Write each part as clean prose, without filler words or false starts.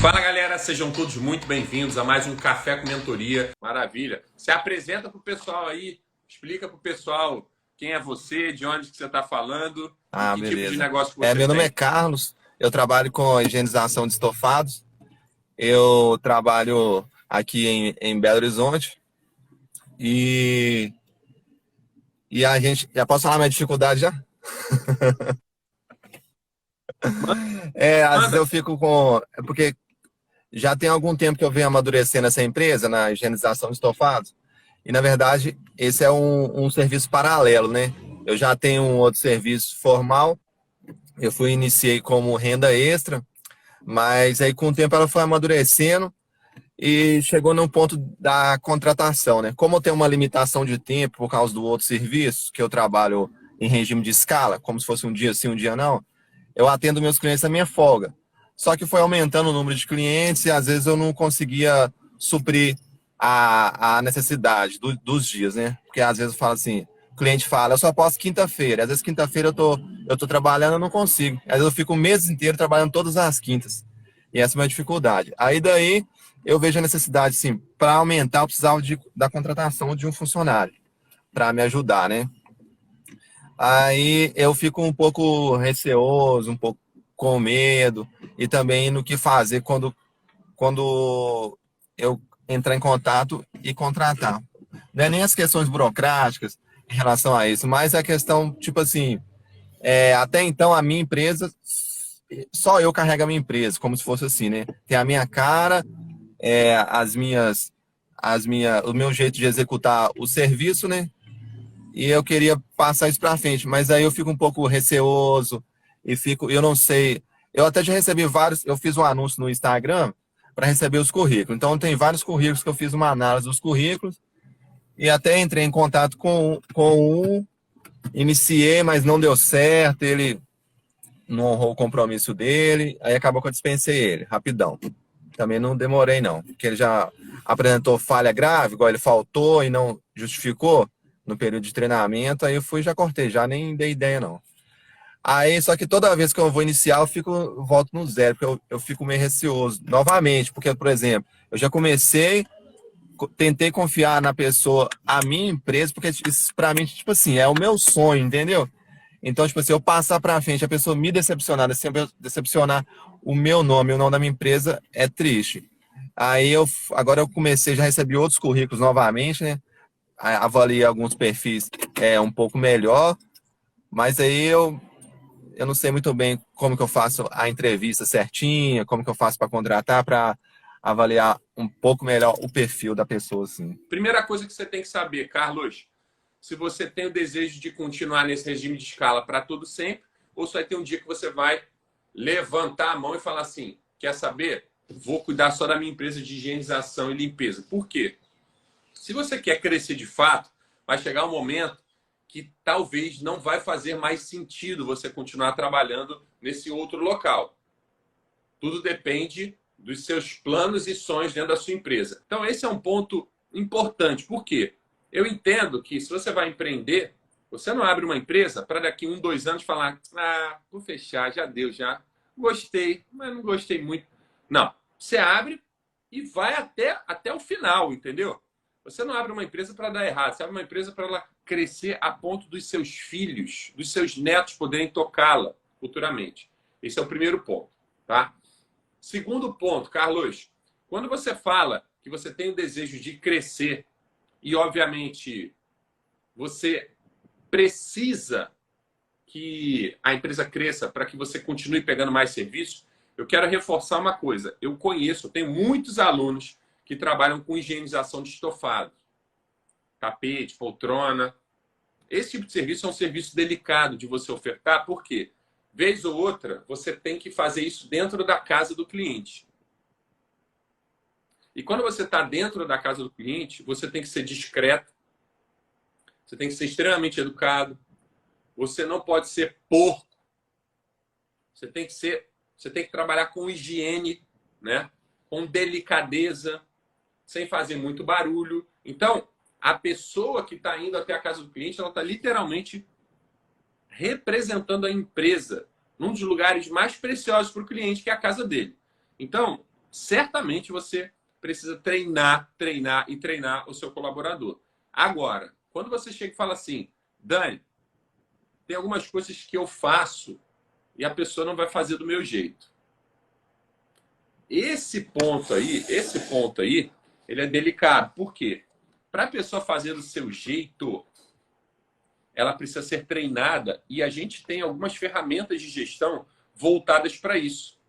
Fala galera, sejam todos muito bem-vindos a mais um Café com Mentoria. Maravilha! Se apresenta para o pessoal aí, explica para o pessoal quem é você, de onde que você está falando e que tipo de Beleza. negócio que você Meu nome é tem. Carlos, eu trabalho com higienização de estofados. Eu trabalho aqui em Belo Horizonte e, e a gente. Já posso falar minha dificuldade já? Às vezes Manda! eu fico com. É porque já tem algum tempo que eu venho amadurecendo essa empresa na higienização de estofados. E na verdade, esse é um serviço paralelo, né? Eu já tenho um outro serviço formal, iniciei como renda extra. Mas aí com o tempo ela foi amadurecendo e chegou num ponto da contratação, né? Como eu tenho uma limitação de tempo por causa do outro serviço, que eu trabalho em regime de escala, como se fosse um dia sim, um dia não, eu atendo meus clientes na minha folga. Só que foi aumentando o número de clientes e às vezes eu não conseguia suprir a necessidade dos dias, né? Porque às vezes eu falo assim, o cliente fala, eu só posso quinta-feira. Às vezes quinta-feira eu tô trabalhando, eu não consigo. Às vezes eu fico o mês inteiro trabalhando todas as quintas. E essa é a minha dificuldade. Aí daí eu vejo a necessidade, sim, para aumentar, eu precisava da contratação de um funcionário para me ajudar, né? Aí eu fico um pouco receoso, um pouco com medo e também no que fazer quando eu entrar em contato e contratar. Não é nem as questões burocráticas em relação a isso, mas a questão, tipo assim, até então a minha empresa, só eu carrego a minha empresa, como se fosse assim, né? Tem a minha cara, o meu jeito de executar o serviço, né? E eu queria passar isso para frente, mas aí eu fico um pouco receoso eu não sei. Eu até já recebi vários, eu fiz um anúncio no Instagram para receber os currículos. Então tem vários currículos que eu fiz uma análise dos currículos e até entrei em contato com um, iniciei, mas não deu certo, ele não honrou o compromisso dele, aí acabou que eu dispensei ele, rapidão. Também não demorei não, porque ele já apresentou falha grave, igual ele faltou e não justificou no período de treinamento, aí eu fui e já cortei, já nem dei ideia não. Aí, só que toda vez que eu vou iniciar, eu volto no zero, porque eu fico meio receoso, novamente, porque, por exemplo, eu já comecei, tentei confiar na pessoa, a minha empresa, porque isso pra mim, tipo assim, é o meu sonho, entendeu? Então, tipo assim, eu passar pra frente, a pessoa me decepcionar, decepcionar o nome da minha empresa, é triste. Agora eu comecei, já recebi outros currículos novamente, né? Avaliei alguns perfis um pouco melhor, mas aí eu não sei muito bem como que eu faço a entrevista certinha, como que eu faço para contratar, para avaliar um pouco melhor o perfil da pessoa, assim. Primeira coisa que você tem que saber, Carlos, se você tem o desejo de continuar nesse regime de escala para todo sempre, ou se vai ter um dia que você vai levantar a mão e falar assim, quer saber? Vou cuidar só da minha empresa de higienização e limpeza. Por quê? Se você quer crescer de fato, vai chegar um momento que talvez não vai fazer mais sentido você continuar trabalhando nesse outro local. Tudo depende dos seus planos e sonhos dentro da sua empresa. Então, esse é um ponto importante. Por quê? Eu entendo que se você vai empreender, você não abre uma empresa para daqui 1, 2 anos falar: ah, vou fechar, já deu, já. Gostei, mas não gostei muito. Não. Você abre e vai até o final, entendeu? Você não abre uma empresa para dar errado, você abre uma empresa para ela crescer a ponto dos seus filhos, dos seus netos poderem tocá-la futuramente. Esse é o primeiro ponto, tá? Segundo ponto, Carlos, quando você fala que você tem o desejo de crescer e, obviamente, você precisa que a empresa cresça para que você continue pegando mais serviços, eu quero reforçar uma coisa. Eu tenho muitos alunos que trabalham com higienização de estofado, tapete, poltrona. Esse tipo de serviço é um serviço delicado de você ofertar, porque, vez ou outra, você tem que fazer isso dentro da casa do cliente. E quando você está dentro da casa do cliente, você tem que ser discreto, você tem que ser extremamente educado, você não pode ser porco, você tem que trabalhar com higiene, né? Com delicadeza, sem fazer muito barulho. Então, A pessoa que está indo até a casa do cliente, ela está literalmente representando a empresa num dos lugares mais preciosos para o cliente, que é a casa dele. Então, certamente você precisa treinar, treinar e treinar o seu colaborador. Agora, quando você chega e fala assim, Dani, tem algumas coisas que eu faço e a pessoa não vai fazer do meu jeito. Esse ponto aí, ele é delicado. Por quê? Para a pessoa fazer do seu jeito, ela precisa ser treinada e a gente tem algumas ferramentas de gestão voltadas para isso.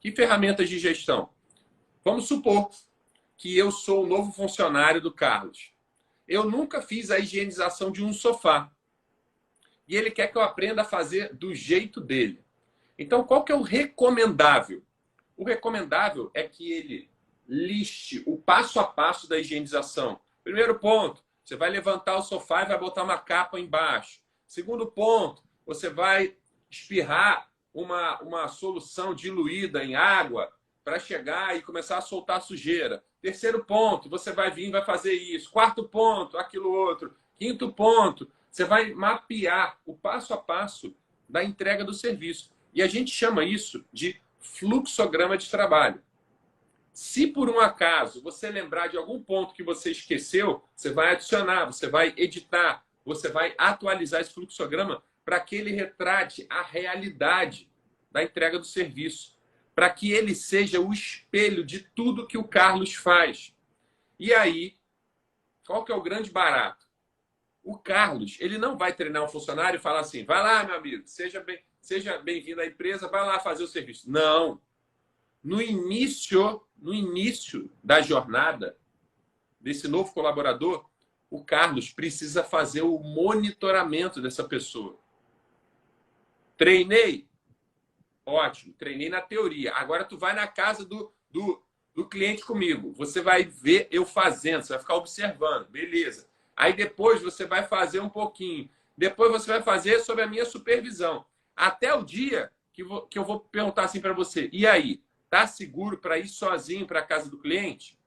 Que ferramentas de gestão? Vamos supor que eu sou o novo funcionário do Carlos. Eu nunca fiz a higienização de um sofá. E ele quer que eu aprenda a fazer do jeito dele. Então, qual que é o recomendável? O recomendável é que ele liste o passo a passo da higienização. Primeiro ponto, você vai levantar o sofá e vai botar uma capa embaixo. Segundo ponto, você vai espirrar uma solução diluída em água para chegar e começar a soltar a sujeira. Terceiro ponto, você vai vir e vai fazer isso. Quarto ponto, aquilo outro. Quinto ponto, você vai mapear o passo a passo da entrega do serviço. E a gente chama isso de fluxograma de trabalho. Se por um acaso você lembrar de algum ponto que você esqueceu, você vai adicionar, você vai editar, você vai atualizar esse fluxograma para que ele retrate a realidade da entrega do serviço, para que ele seja o espelho de tudo que o Carlos faz. E aí, qual que é o grande barato? O Carlos, ele não vai treinar um funcionário e falar assim, vai lá, meu amigo, seja bem-vindo à empresa, vai lá fazer o serviço. Não. No início da jornada desse novo colaborador, o Carlos precisa fazer o monitoramento dessa pessoa. Treinei? Ótimo, treinei na teoria. Agora tu vai na casa do cliente comigo. Você vai ver eu fazendo, você vai ficar observando. Beleza. Aí depois você vai fazer um pouquinho. Depois você vai fazer sob a minha supervisão. Até o dia que eu vou perguntar assim para você. E aí, tá seguro para ir sozinho para a casa do cliente?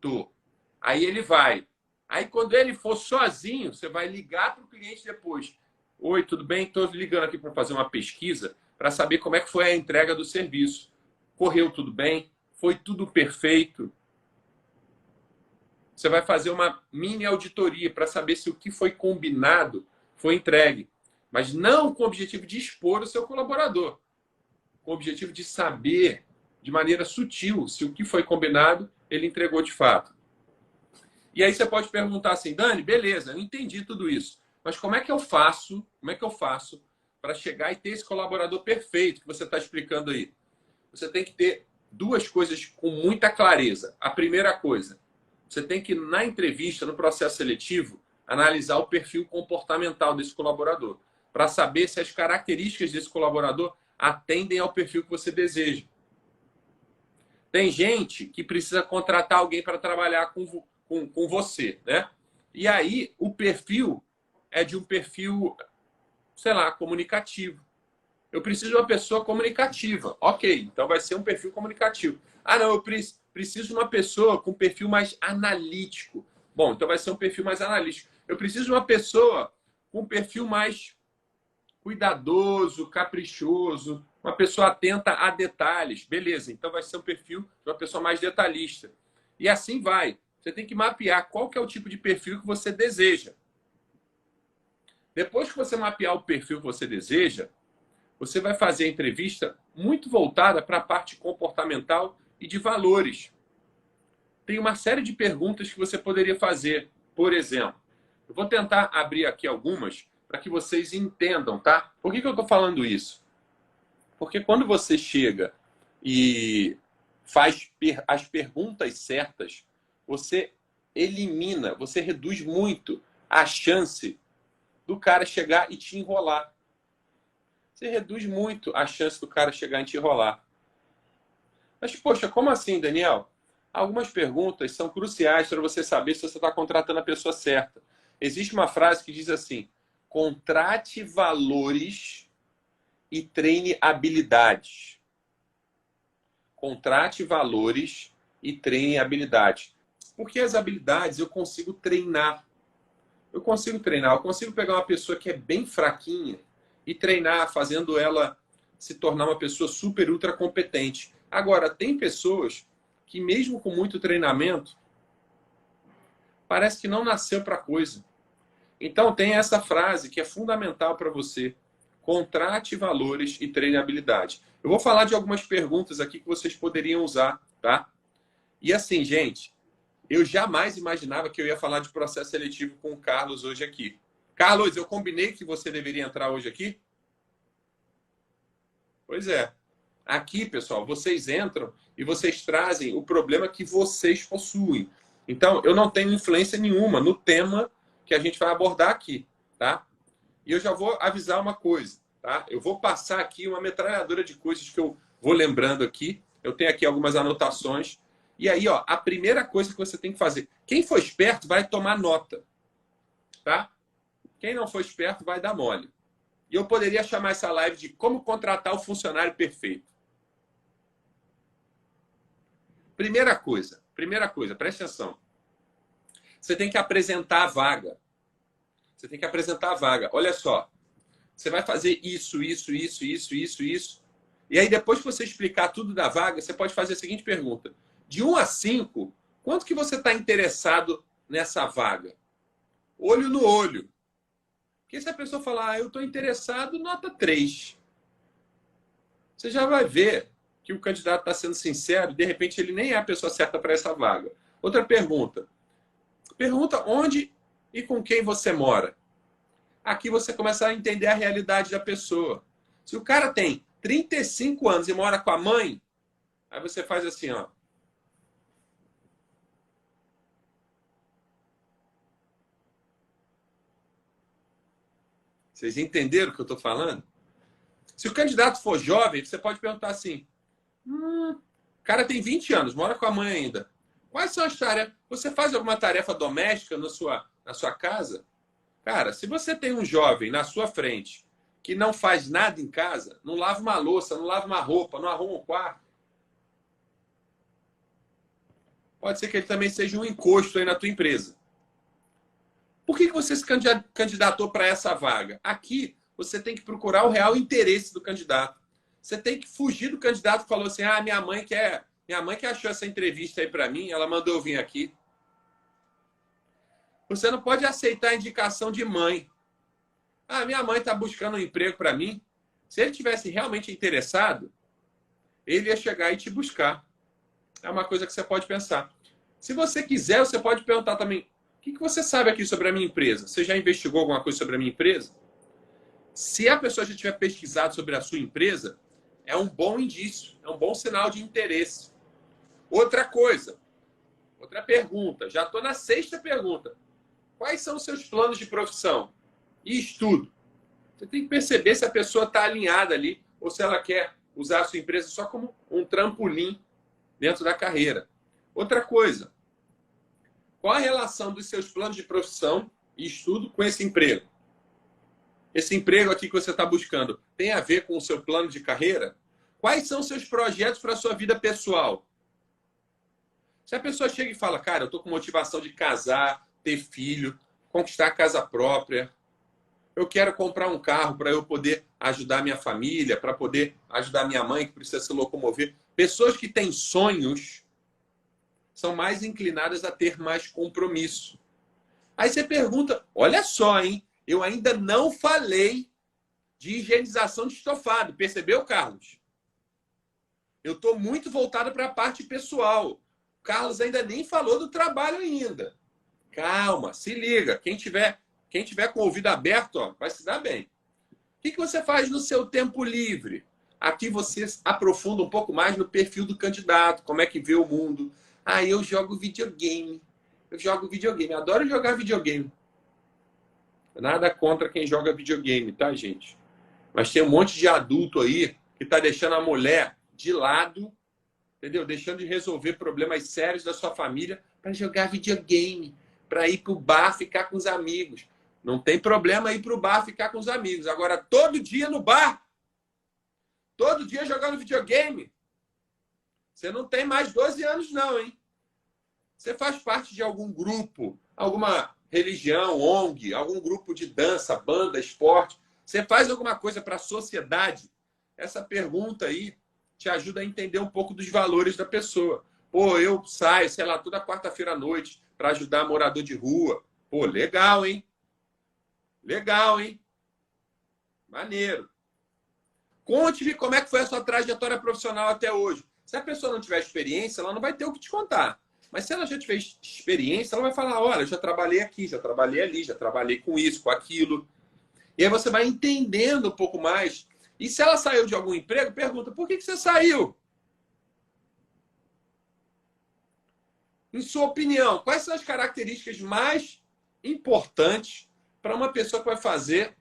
Tô. Aí ele vai. Aí quando ele for sozinho, você vai ligar para o cliente depois. Oi, tudo bem? Estou ligando aqui para fazer uma pesquisa para saber como é que foi a entrega do serviço. Correu tudo bem? Foi tudo perfeito? Você vai fazer uma mini auditoria para saber se o que foi combinado foi entregue. Mas não com o objetivo de expor o seu colaborador. Com o objetivo de saber, de maneira sutil, se o que foi combinado, ele entregou de fato. E aí você pode perguntar assim, Dani, beleza, eu entendi tudo isso. Mas como é que eu faço para chegar e ter esse colaborador perfeito que você está explicando aí? Você tem que ter duas coisas com muita clareza. A primeira coisa, você tem que, na entrevista, no processo seletivo, analisar o perfil comportamental desse colaborador, para saber se as características desse colaborador atendem ao perfil que você deseja. Tem gente que precisa contratar alguém para trabalhar com você, né? E aí, o perfil é de um perfil, sei lá, comunicativo. Eu preciso de uma pessoa comunicativa. Ok, então vai ser um perfil comunicativo. Ah, não, eu preciso de uma pessoa com perfil mais analítico. Bom, então vai ser um perfil mais analítico. Eu preciso de uma pessoa com perfil mais cuidadoso, caprichoso, uma pessoa atenta a detalhes. Beleza, então vai ser um perfil de uma pessoa mais detalhista. E assim vai. Você tem que mapear qual que é o tipo de perfil que você deseja. Depois que você mapear o perfil que você deseja, você vai fazer a entrevista muito voltada para a parte comportamental e de valores. Tem uma série de perguntas que você poderia fazer. Por exemplo, eu vou tentar abrir aqui algumas para que vocês entendam, tá? Por que eu estou falando isso? Porque quando você chega e faz as perguntas certas, você elimina, você reduz muito a chance do cara chegar e te enrolar. Você reduz muito a chance do cara chegar e te enrolar. Mas, poxa, como assim, Daniel? Algumas perguntas são cruciais para você saber se você está contratando a pessoa certa. Existe uma frase que diz assim, contrate valores e treine habilidades. Contrate valores e treine habilidades. Porque as habilidades eu consigo treinar. Eu consigo treinar. Eu consigo pegar uma pessoa que é bem fraquinha e treinar, fazendo ela se tornar uma pessoa super, ultra competente. Agora, tem pessoas que mesmo com muito treinamento, parece que não nasceu para coisa. Então, tem essa frase que é fundamental para você. Contrate valores e treine habilidade. Eu vou falar de algumas perguntas aqui que vocês poderiam usar, tá? E assim, gente, eu jamais imaginava que eu ia falar de processo seletivo com o Carlos hoje aqui. Carlos, eu combinei que você deveria entrar hoje aqui? Pois é. Aqui, pessoal, vocês entram e vocês trazem o problema que vocês possuem. Então, eu não tenho influência nenhuma no tema que a gente vai abordar aqui, tá? E eu já vou avisar uma coisa, tá? Eu vou passar aqui uma metralhadora de coisas que eu vou lembrando aqui. Eu tenho aqui algumas anotações. E aí, ó, a primeira coisa que você tem que fazer. Quem for esperto vai tomar nota, tá? Quem não for esperto vai dar mole. E eu poderia chamar essa live de como contratar o funcionário perfeito. Primeira coisa, preste atenção. Você tem que apresentar a vaga. Você tem que apresentar a vaga. Olha só, você vai fazer isso. E aí, depois que você explicar tudo da vaga, você pode fazer a seguinte pergunta. De 1 a 5, quanto que você está interessado nessa vaga? Olho no olho. Porque se a pessoa falar, eu estou interessado, nota 3. Você já vai ver que o candidato está sendo sincero e, de repente, ele nem é a pessoa certa para essa vaga. Outra pergunta. Pergunta onde e com quem você mora. Aqui você começa a entender a realidade da pessoa. Se o cara tem 35 anos e mora com a mãe, aí você faz assim, ó. Vocês entenderam o que eu estou falando? Se o candidato for jovem, você pode perguntar assim, o cara tem 20 anos, mora com a mãe ainda. Quais são as tarefas? Você faz alguma tarefa doméstica na sua casa? Cara, se você tem um jovem na sua frente que não faz nada em casa, não lava uma louça, não lava uma roupa, não arruma um quarto, pode ser que ele também seja um encosto aí na tua empresa. Por que você se candidatou para essa vaga? Aqui, você tem que procurar o real interesse do candidato. Você tem que fugir do candidato que falou assim, minha mãe que achou essa entrevista aí para mim, ela mandou eu vir aqui. Você não pode aceitar a indicação de mãe. Minha mãe está buscando um emprego para mim. Se ele tivesse realmente interessado, ele ia chegar e te buscar. É uma coisa que você pode pensar. Se você quiser, você pode perguntar também, o que você sabe aqui sobre a minha empresa? Você já investigou alguma coisa sobre a minha empresa? Se a pessoa já tiver pesquisado sobre a sua empresa, é um bom indício, é um bom sinal de interesse. Outra coisa, outra pergunta, já estou na 6ª pergunta. Quais são os seus planos de profissão e estudo? Você tem que perceber se a pessoa está alinhada ali ou se ela quer usar a sua empresa só como um trampolim dentro da carreira. Outra coisa, qual a relação dos seus planos de profissão e estudo com esse emprego? Esse emprego aqui que você está buscando tem a ver com o seu plano de carreira? Quais são os seus projetos para a sua vida pessoal? Se a pessoa chega e fala, cara, eu estou com motivação de casar, ter filho, conquistar a casa própria, eu quero comprar um carro para eu poder ajudar minha família, para poder ajudar minha mãe que precisa se locomover. Pessoas que têm sonhos são mais inclinadas a ter mais compromisso. Aí você pergunta, olha só, hein? Eu ainda não falei de higienização de estofado. Percebeu, Carlos? Eu estou muito voltado para a parte pessoal. O Carlos ainda nem falou do trabalho ainda. Calma, se liga. Quem tiver com o ouvido aberto, ó, vai se dar bem. O que você faz no seu tempo livre? Aqui você aprofunda um pouco mais no perfil do candidato, como é que vê o mundo. Eu jogo videogame. Adoro jogar videogame. Nada contra quem joga videogame, tá, gente? Mas tem um monte de adulto aí que tá deixando a mulher de lado, entendeu? Deixando de resolver problemas sérios da sua família para jogar videogame, para ir pro bar ficar com os amigos. Não tem problema ir pro bar ficar com os amigos. Agora, todo dia no bar, todo dia jogando videogame, você não tem mais 12 anos não, hein? Você faz parte de algum grupo, alguma religião, ONG, algum grupo de dança, banda, esporte? Você faz alguma coisa para a sociedade? Essa pergunta aí te ajuda a entender um pouco dos valores da pessoa. Pô, eu saio, sei lá, toda quarta-feira à noite para ajudar morador de rua. Pô, legal, hein? Legal, hein? Maneiro. Conte-me como é que foi a sua trajetória profissional até hoje. Se a pessoa não tiver experiência, ela não vai ter o que te contar. Mas se ela já tiver experiência, ela vai falar, olha, eu já trabalhei aqui, já trabalhei ali, já trabalhei com isso, com aquilo. E aí você vai entendendo um pouco mais. E se ela saiu de algum emprego, pergunta, por que você saiu? Em sua opinião, quais são as características mais importantes para uma pessoa que vai fazer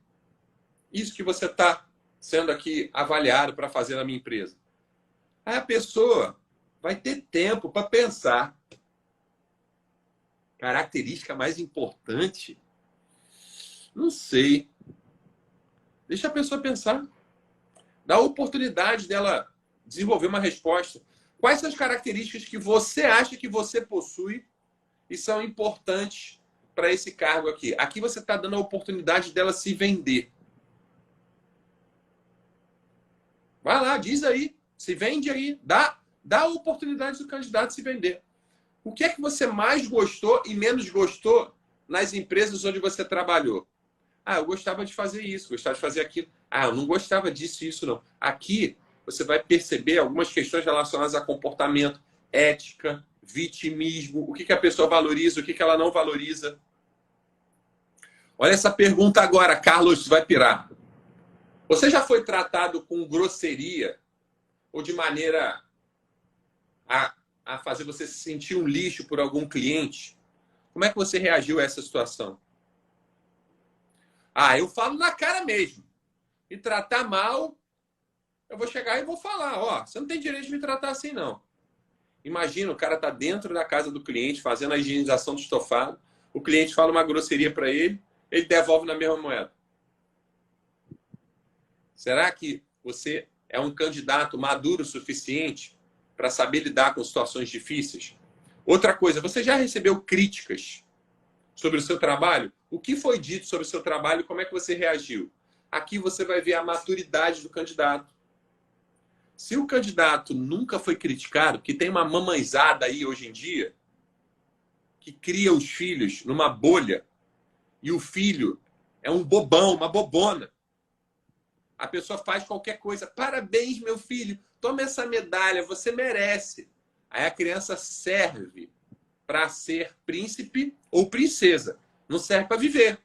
isso que você está sendo aqui avaliado para fazer na minha empresa? Aí a pessoa vai ter tempo para pensar. Característica mais importante? Não sei. Deixa a pessoa pensar. Dá a oportunidade dela desenvolver uma resposta. Quais são as características que você acha que você possui e são importantes para esse cargo aqui? Aqui você está dando a oportunidade dela se vender. Vai lá, diz aí. Se vende aí. Dá a oportunidade do candidato se vender. O que é que você mais gostou e menos gostou nas empresas onde você trabalhou? Ah, eu gostava de fazer isso, gostava de fazer aquilo. Ah, eu não gostava disso e isso não. Aqui você vai perceber algumas questões relacionadas a comportamento, ética, vitimismo, o que a pessoa valoriza, o que ela não valoriza. Olha essa pergunta agora, Carlos, vai pirar. Você já foi tratado com grosseria ou de maneira a fazer você se sentir um lixo por algum cliente? Como é que você reagiu a essa situação? Ah, eu falo na cara mesmo. Me tratar mal, eu vou chegar e vou falar, ó, você não tem direito de me tratar assim, não. Imagina, o cara tá dentro da casa do cliente, fazendo a higienização do estofado, o cliente fala uma grosseria para ele, ele devolve na mesma moeda. Será que você é um candidato maduro o suficiente para saber lidar com situações difíceis? Outra coisa, você já recebeu críticas sobre o seu trabalho? O que foi dito sobre o seu trabalho e como é que você reagiu? Aqui você vai ver a maturidade do candidato. Se o candidato nunca foi criticado, porque tem uma mamãezada aí hoje em dia que cria os filhos numa bolha e o filho é um bobão, uma bobona. A pessoa faz qualquer coisa. Parabéns, meu filho. Toma essa medalha, você merece. Aí a criança serve para ser príncipe ou princesa. Não serve para viver.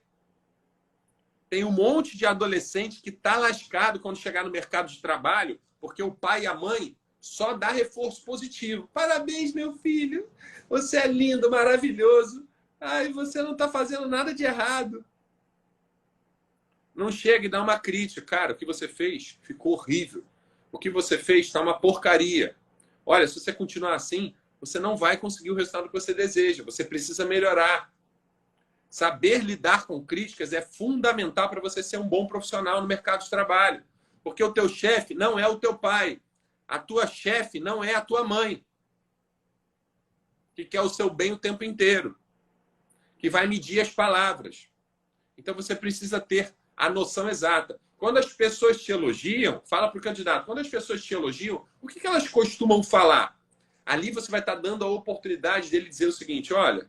Tem um monte de adolescente que está lascado quando chegar no mercado de trabalho, porque o pai e a mãe só dá reforço positivo. Parabéns, meu filho. Você é lindo, maravilhoso. Ai, você não está fazendo nada de errado. Não chega e dá uma crítica. Cara, o que você fez ficou horrível. O que você fez está uma porcaria. Olha, se você continuar assim, você não vai conseguir o resultado que você deseja. Você precisa melhorar. Saber lidar com críticas é fundamental para você ser um bom profissional no mercado de trabalho. Porque o teu chefe não é o teu pai. A tua chefe não é a tua mãe. Que quer o seu bem o tempo inteiro. Que vai medir as palavras. Então você precisa ter a noção exata. Quando as pessoas te elogiam, fala para o candidato, quando as pessoas te elogiam, o que elas costumam falar? Ali você vai estar dando a oportunidade dele dizer o seguinte, olha,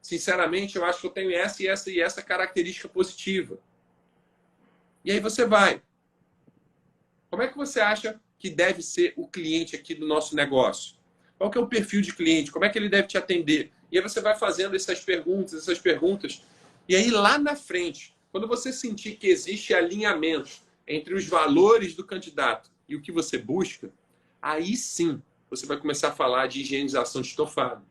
sinceramente, eu acho que eu tenho essa e essa e essa característica positiva. E aí você vai. Como é que você acha que deve ser o cliente aqui do nosso negócio? Qual que é o perfil de cliente? Como é que ele deve te atender? E aí você vai fazendo essas perguntas. E aí lá na frente, quando você sentir que existe alinhamento entre os valores do candidato e o que você busca, aí sim você vai começar a falar de higienização de estofado.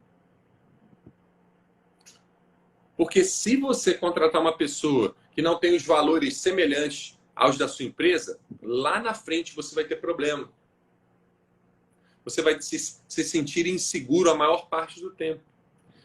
Porque se você contratar uma pessoa que não tem os valores semelhantes aos da sua empresa, lá na frente você vai ter problema. Você vai se sentir inseguro a maior parte do tempo.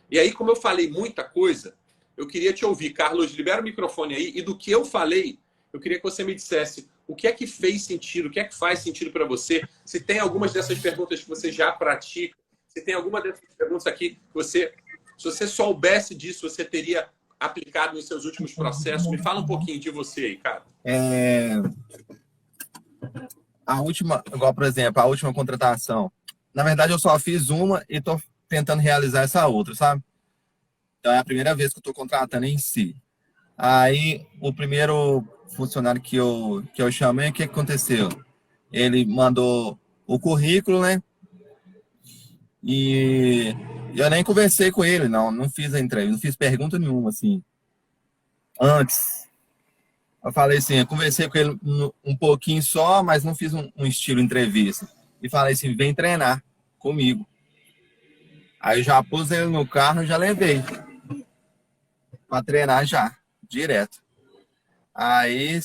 E aí, como eu falei muita coisa, eu queria te ouvir. Carlos, libera o microfone aí. E do que eu falei, eu queria que você me dissesse o que é que fez sentido, o que é que faz sentido para você. Se tem algumas dessas perguntas que você já pratica, se tem alguma dessas perguntas aqui que você, se você soubesse disso, você teria aplicado nos seus últimos processos. Me fala um pouquinho de você aí, cara. A última, igual, por exemplo, a última contratação. Na verdade, eu só fiz uma e estou tentando realizar essa outra, sabe? Então, é a primeira vez que eu estou contratando em si. Aí, o primeiro funcionário que eu chamei, o que aconteceu? Ele mandou o currículo, né? E eu nem conversei com ele, não fiz a entrevista, não fiz pergunta nenhuma, assim, antes. Eu falei assim, eu conversei com ele um pouquinho só, mas não fiz um estilo entrevista. E falei assim, vem treinar comigo. Aí eu já pus ele no carro e já levei para treinar já, direto. Aí,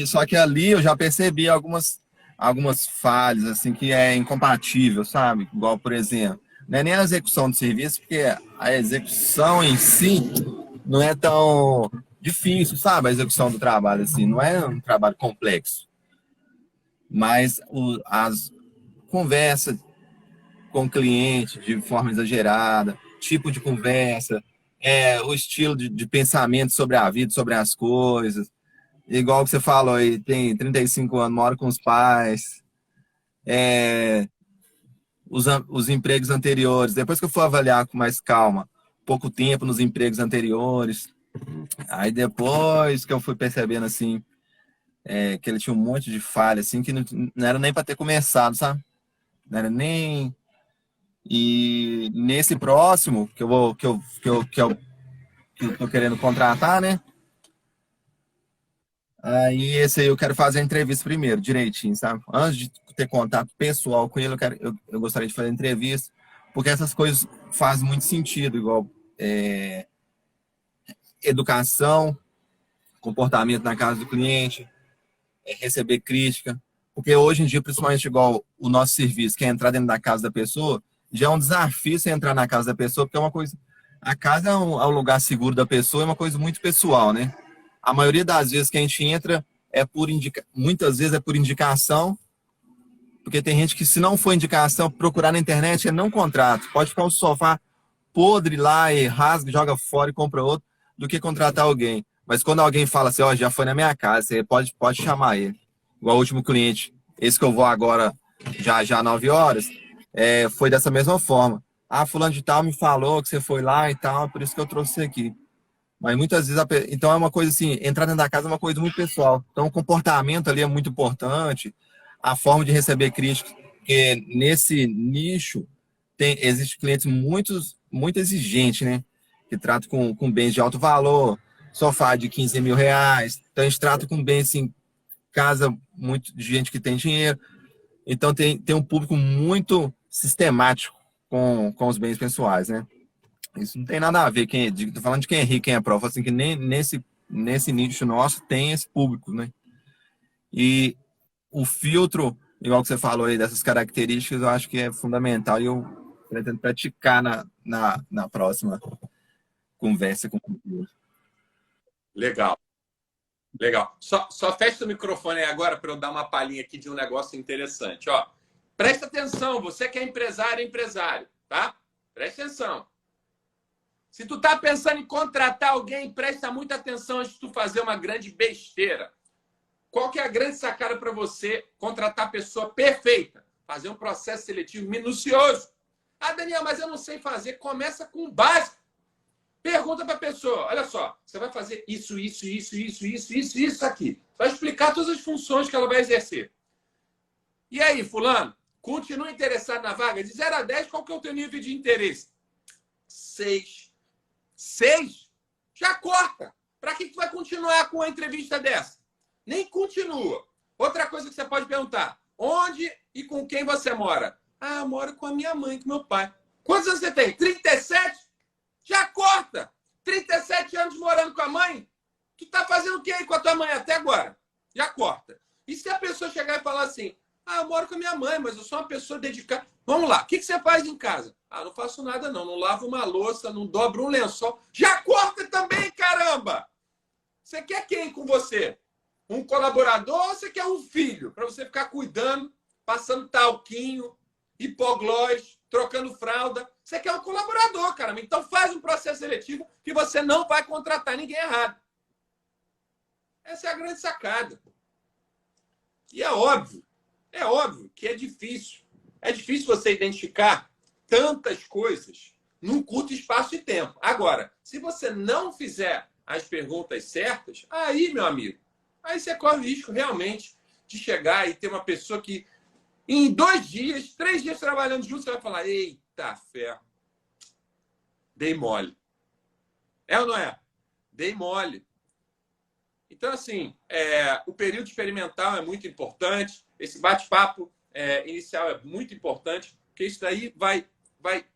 só que ali eu já percebi algumas falhas, assim, que é incompatível, sabe? Igual, por exemplo, não é nem a execução do serviço, porque a execução em si não é tão difícil, sabe? A execução do trabalho, assim, não é um trabalho complexo. Mas as conversas com o cliente de forma exagerada, tipo de conversa, o estilo de pensamento sobre a vida, sobre as coisas. Igual que você falou aí, tem 35 anos, mora com os pais, os empregos anteriores. Depois que eu for avaliar com mais calma, pouco tempo nos empregos anteriores, aí depois que eu fui percebendo assim, que ele tinha um monte de falha, assim, que não era nem para ter começado, sabe? Não era nem. E nesse próximo que eu tô querendo contratar, né? Aí esse aí eu quero fazer a entrevista primeiro, direitinho, sabe? Antes de ter contato pessoal com ele, eu gostaria de fazer a entrevista, porque essas coisas fazem muito sentido, igual educação, comportamento na casa do cliente, receber crítica. Porque hoje em dia, principalmente igual o nosso serviço, que é entrar dentro da casa da pessoa, já é um desafio você entrar na casa da pessoa, porque é uma coisa. A casa é um lugar seguro da pessoa, é uma coisa muito pessoal, né? A maioria das vezes que a gente entra muitas vezes é por indicação, porque tem gente que, se não for indicação, procurar na internet é não contrato. Pode ficar um sofá podre lá e rasga, joga fora e compra outro, do que contratar alguém. Mas quando alguém fala assim, ó, já foi na minha casa, você pode chamar ele. Igual o último cliente, esse que eu vou agora, já 9 horas, foi dessa mesma forma. Ah, fulano de tal me falou que você foi lá e tal, por isso que eu trouxe você aqui. Mas muitas vezes, então é uma coisa assim, entrar dentro da casa é uma coisa muito pessoal. Então o comportamento ali é muito importante, a forma de receber críticas, porque nesse nicho existe clientes muito exigentes, né? Que tratam com bens de alto valor, sofá de 15 mil reais, então a gente trata com bens assim, casa muito de gente que tem dinheiro. Então tem um público muito sistemático com os bens pessoais, né? Isso não tem nada a ver, tô falando de quem é rico, quem é pobre, assim, que nem nesse nicho nosso tem esse público, né? E o filtro, igual que você falou aí, dessas características, eu acho que é fundamental e eu pretendo praticar na próxima conversa com o público. Legal. Legal. Só fecha o microfone aí agora para eu dar uma palhinha aqui de um negócio interessante. Ó, presta atenção, você que é empresário, tá? Presta atenção. Se tu tá pensando em contratar alguém, presta muita atenção antes de tu fazer uma grande besteira. Qual que é a grande sacada para você contratar a pessoa perfeita? Fazer um processo seletivo minucioso. Ah, Daniel, mas eu não sei fazer. Começa com o básico. Pergunta para a pessoa, olha só, você vai fazer isso aqui. Vai explicar todas as funções que ela vai exercer. E aí, fulano, continua interessado na vaga? De 0 a 10, qual que é o teu nível de interesse? 6. 6? Já corta. Para que tu vai continuar com a entrevista dessa? Nem continua. Outra coisa que você pode perguntar, onde e com quem você mora? Ah, eu moro com a minha mãe, com meu pai. Quantos anos você tem? 37? Já corta! 37 anos morando com a mãe? Tu tá fazendo o que aí com a tua mãe até agora? Já corta. E se a pessoa chegar e falar assim, ah, eu moro com a minha mãe, mas eu sou uma pessoa dedicada. Vamos lá, o que você faz em casa? Ah, não faço nada não, não lavo uma louça, não dobro um lençol. Já corta também, caramba! Você quer quem com você? Um colaborador ou você quer um filho? Para você ficar cuidando, passando talquinho, hipoglós, trocando fralda. Você quer um colaborador, cara. Então faz um processo seletivo que você não vai contratar ninguém errado. Essa é a grande sacada. E é óbvio que é difícil. É difícil você identificar tantas coisas num curto espaço de tempo. Agora, se você não fizer as perguntas certas, aí, meu amigo, aí você corre o risco realmente de chegar e ter uma pessoa que, em 2 dias, 3 dias trabalhando junto, você vai falar: eita fé, dei mole. É ou não é? Dei mole. Então, assim, o período experimental é muito importante, esse bate-papo inicial é muito importante, porque isso daí vai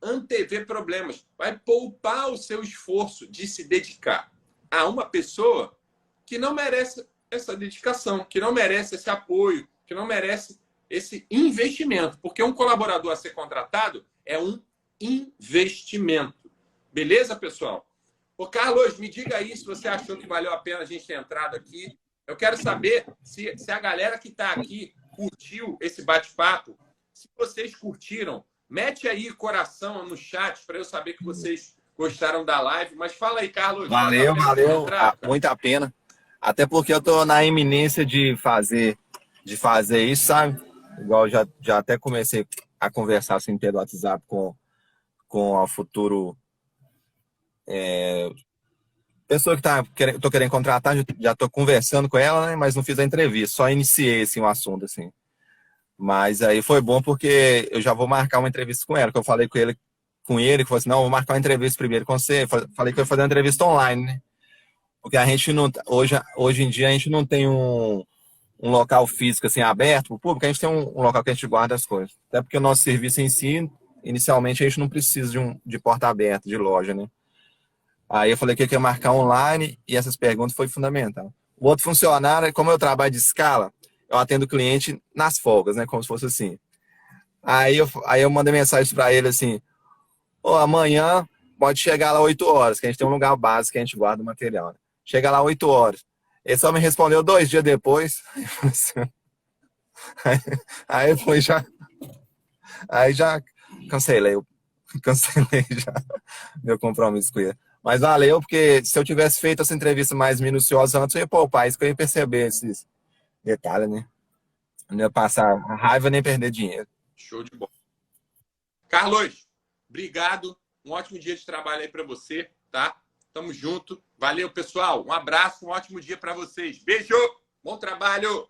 antever problemas, vai poupar o seu esforço de se dedicar a uma pessoa que não merece essa dedicação, que não merece esse apoio, que não merece esse investimento, porque um colaborador a ser contratado é um investimento. Beleza, pessoal? Ô, Carlos, me diga aí se você achou que valeu a pena a gente ter entrado aqui. Eu quero saber se a galera que está aqui curtiu esse bate-papo. Se vocês curtiram, mete aí coração no chat para eu saber que vocês gostaram da live. Mas fala aí, Carlos. Valeu. Muito a pena. Até porque eu estou na iminência de fazer isso, sabe? Igual já até comecei a conversar assim pelo WhatsApp com a futuro pessoa que tô querendo contratar, já tô conversando com ela, né? Mas não fiz a entrevista, só iniciei assim, um assunto assim. Mas aí foi bom porque eu já vou marcar uma entrevista com ela, que eu falei com ele que falou assim: não, vou marcar uma entrevista primeiro com você. Falei que eu ia fazer uma entrevista online, né? Porque a gente não, hoje em dia a gente não tem um local físico assim aberto para o público, a gente tem um local que a gente guarda as coisas. Até porque o nosso serviço em si, inicialmente a gente não precisa de porta aberta, de loja, né? Aí eu falei que eu ia marcar online e essas perguntas foi fundamental. O outro funcionário, como eu trabalho de escala, eu atendo o cliente nas folgas, né? Como se fosse assim. Aí eu mandei mensagem para ele assim: amanhã pode chegar lá 8 horas, que a gente tem um lugar básico que a gente guarda o material. Né? Chega lá 8 horas. Ele só me respondeu 2 dias depois. Aí foi já. Aí já cancelei já meu compromisso com ele. Mas valeu, porque se eu tivesse feito essa entrevista mais minuciosa antes, eu ia poupar isso, que eu ia perceber esses detalhes, né? Não ia passar raiva nem perder dinheiro. Show de bola. Carlos, obrigado. Um ótimo dia de trabalho aí para você, tá? Tamo junto. Valeu, pessoal. Um abraço, um ótimo dia para vocês. Beijo. Bom trabalho.